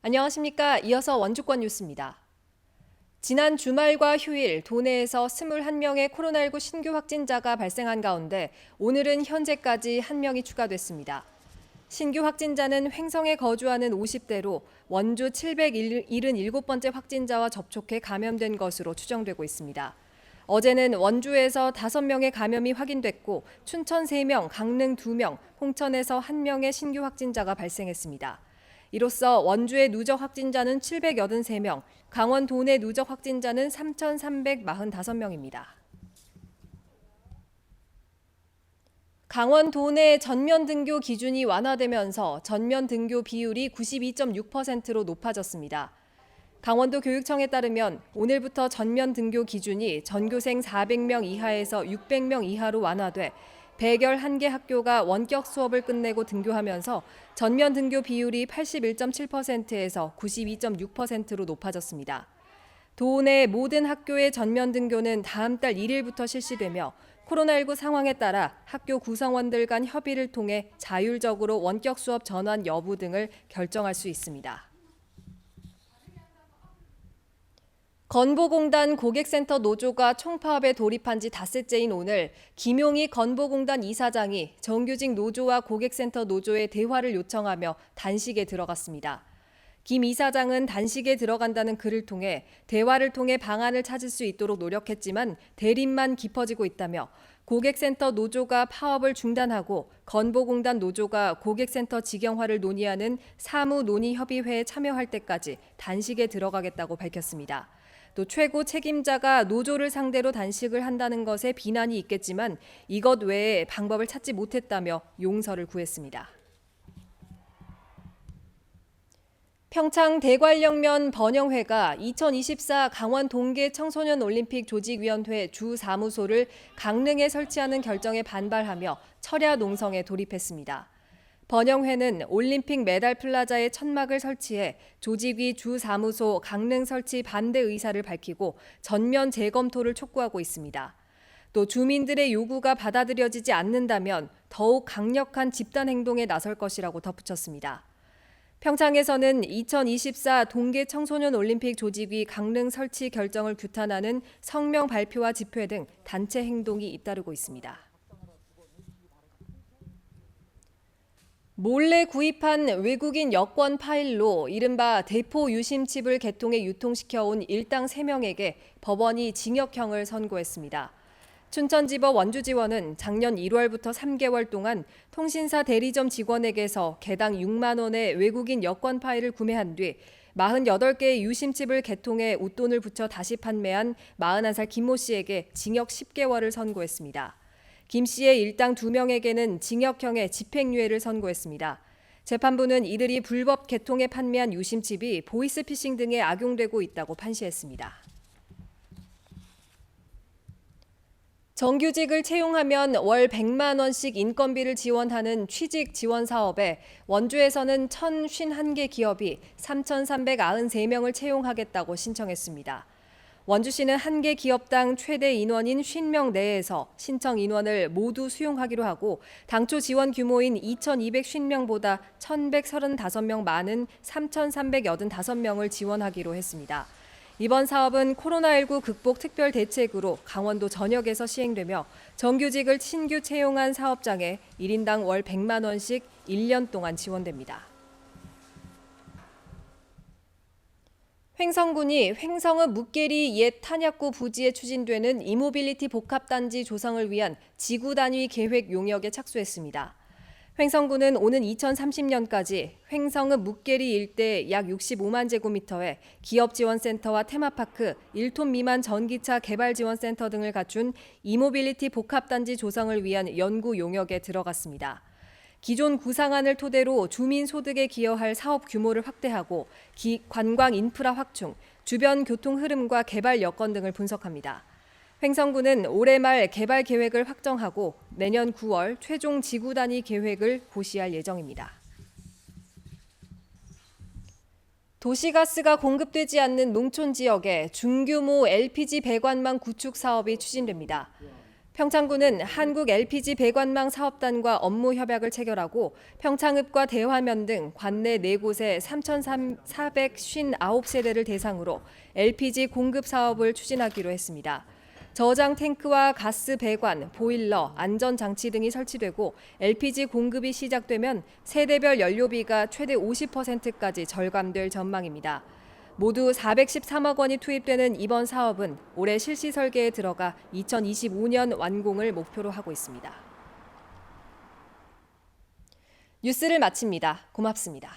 안녕하십니까. 이어서 원주권 뉴스입니다. 지난 주말과 휴일 도내에서 21명의 코로나19 신규 확진자가 발생한 가운데 오늘은 현재까지 1명이 추가됐습니다. 신규 확진자는 횡성에 거주하는 50대로 원주 777번째 확진자와 접촉해 감염된 것으로 추정되고 있습니다. 어제는 원주에서 5명의 감염이 확인됐고 춘천 3명, 강릉 2명, 홍천에서 1명의 신규 확진자가 발생했습니다. 이로써 원주의 누적 확진자는 783명, 강원 도내 누적 확진자는 3,345명입니다. 강원 도내 전면 등교 기준이 완화되면서 전면 등교 비율이 92.6%로 높아졌습니다. 강원도 교육청에 따르면 오늘부터 전면 등교 기준이 전교생 400명 이하에서 600명 이하로 완화돼 111개 학교가 원격 수업을 끝내고 등교하면서 전면 등교 비율이 81.7%에서 92.6%로 높아졌습니다. 도내 모든 학교의 전면 등교는 다음 달 1일부터 실시되며 코로나19 상황에 따라 학교 구성원들 간 협의를 통해 자율적으로 원격 수업 전환 여부 등을 결정할 수 있습니다. 건보공단 고객센터 노조가 총파업에 돌입한 지 닷새째인 오늘 김용희 건보공단 이사장이 정규직 노조와 고객센터 노조의 대화를 요청하며 단식에 들어갔습니다. 김 이사장은 단식에 들어간다는 글을 통해 대화를 통해 방안을 찾을 수 있도록 노력했지만 대립만 깊어지고 있다며 고객센터 노조가 파업을 중단하고 건보공단 노조가 고객센터 직영화를 논의하는 사무논의협의회에 참여할 때까지 단식에 들어가겠다고 밝혔습니다. 또 최고 책임자가 노조를 상대로 단식을 한다는 것에 비난이 있겠지만 이것 외에 방법을 찾지 못했다며 용서를 구했습니다. 평창 대관령면 번영회가 2024 강원 동계 청소년 올림픽 조직위원회 주 사무소를 강릉에 설치하는 결정에 반발하며 철야 농성에 돌입했습니다. 번영회는 올림픽 메달 플라자에 천막을 설치해 조직위 주 사무소 강릉 설치 반대 의사를 밝히고 전면 재검토를 촉구하고 있습니다. 또 주민들의 요구가 받아들여지지 않는다면 더욱 강력한 집단 행동에 나설 것이라고 덧붙였습니다. 평창에서는 2024 동계 청소년 올림픽 조직위 강릉 설치 결정을 규탄하는 성명 발표와 집회 등 단체 행동이 잇따르고 있습니다. 몰래 구입한 외국인 여권 파일로 이른바 대포 유심칩을 개통해 유통시켜온 일당 3명에게 법원이 징역형을 선고했습니다. 춘천지법 원주지원은 작년 1월부터 3개월 동안 통신사 대리점 직원에게서 개당 6만 원의 외국인 여권 파일을 구매한 뒤 48개의 유심칩을 개통해 웃돈을 붙여 다시 판매한 41살 김모 씨에게 징역 10개월을 선고했습니다. 김 씨의 일당 2명에게는 징역형의 집행유예를 선고했습니다. 재판부는 이들이 불법 개통해 판매한 유심칩이 보이스피싱 등에 악용되고 있다고 판시했습니다. 정규직을 채용하면 월 100만 원씩 인건비를 지원하는 취직 지원 사업에 원주에서는 1,051개 기업이 3,393명을 채용하겠다고 신청했습니다. 원주시는 한 개 기업당 최대 인원인 50명 내에서 신청 인원을 모두 수용하기로 하고 당초 지원 규모인 2,250명보다 1,135명 많은 3,385명을 지원하기로 했습니다. 이번 사업은 코로나19 극복 특별 대책으로 강원도 전역에서 시행되며 정규직을 신규 채용한 사업장에 1인당 월 100만 원씩 1년 동안 지원됩니다. 횡성군이 횡성읍 묵계리 옛 탄약고 부지에 추진되는 이모빌리티 복합단지 조성을 위한 지구 단위 계획 용역에 착수했습니다. 횡성군은 오는 2030년까지 횡성읍 묵계리 일대 약 65만 제곱미터에 기업지원센터와 테마파크, 1톤 미만 전기차 개발지원센터 등을 갖춘 이모빌리티 복합단지 조성을 위한 연구 용역에 들어갔습니다. 기존 구상안을 토대로 주민 소득에 기여할 사업 규모를 확대하고 관광 인프라 확충, 주변 교통 흐름과 개발 여건 등을 분석합니다. 횡성군은 올해 말 개발 계획을 확정하고 내년 9월 최종 지구 단위 계획을 고시할 예정입니다. 도시가스가 공급되지 않는 농촌 지역에 중규모 LPG 배관망 구축 사업이 추진됩니다. 평창군은 한국 LPG 배관망 사업단과 업무 협약을 체결하고 평창읍과 대화면 등 관내 4곳의 3,459세대를 대상으로 LPG 공급 사업을 추진하기로 했습니다. 저장 탱크와 가스 배관, 보일러, 안전장치 등이 설치되고 LPG 공급이 시작되면 세대별 연료비가 최대 50%까지 절감될 전망입니다. 모두 413억 원이 투입되는 이번 사업은 올해 실시 설계에 들어가 2025년 완공을 목표로 하고 있습니다. 뉴스를 마칩니다. 고맙습니다.